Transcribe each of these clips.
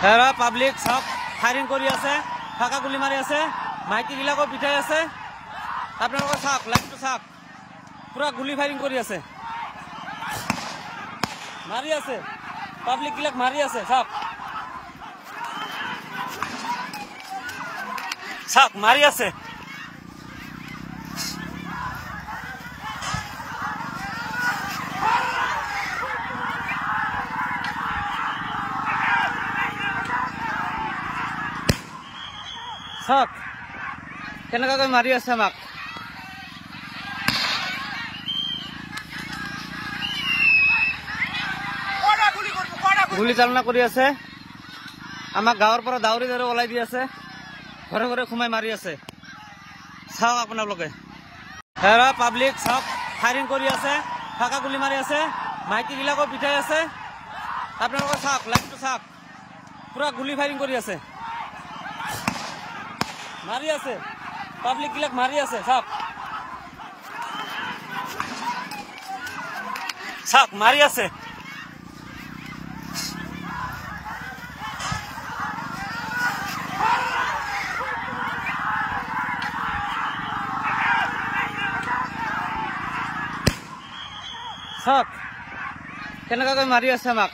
হেৰা পাব্লিক সব ফায়াৰিং কৰি আছে, ফাঁকা গুলি মাৰি আছে, মাইকীবিলাকো পিঠাই আছে। আপোনালোকে চাওক, লাইভটো চাওক, পুৰা গুলি ফায়াৰিং কৰি আছে, মাৰি আছে, পাব্লিক বিলাক মাৰি আছে। চাওক চাওক, মাৰি আছে। চাওক কেনেকৈ মাৰি আছে আমাক। গুলি চালনা কৰি আছে, আমাক গাঁৱৰ পৰা দাউৰি দাউৰি ওলাই দি আছে, ঘৰে ঘৰে সোমাই মাৰি আছে। চাওক আপোনালোকে, হেৰা পাব্লিক সব ফায়াৰিং কৰি আছে, ফাঁকা গুলি মাৰি আছে, মাইকীবিলাকো পিঠাই আছে। আপোনালোকে চাওক, লাইভটো চাওক, পুৰা গুলি ফায়াৰিং কৰি আছে, মাৰি আছে, পাব্লিক বিলাক মাৰি আছে। চাওক চাওক, মাৰি আছে। চাওক কেনেকৈ মাৰি আছে আমাক।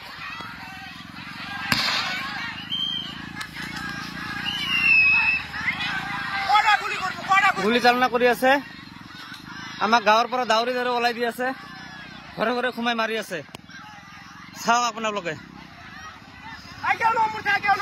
গুলি চালনা কৰি আছে, আমাক গাঁৱৰ পৰা দাউৰি দাউৰি ওলাই দি আছে, ঘৰে ঘৰে সোমাই মাৰি আছে। চাওক আপোনালোকে।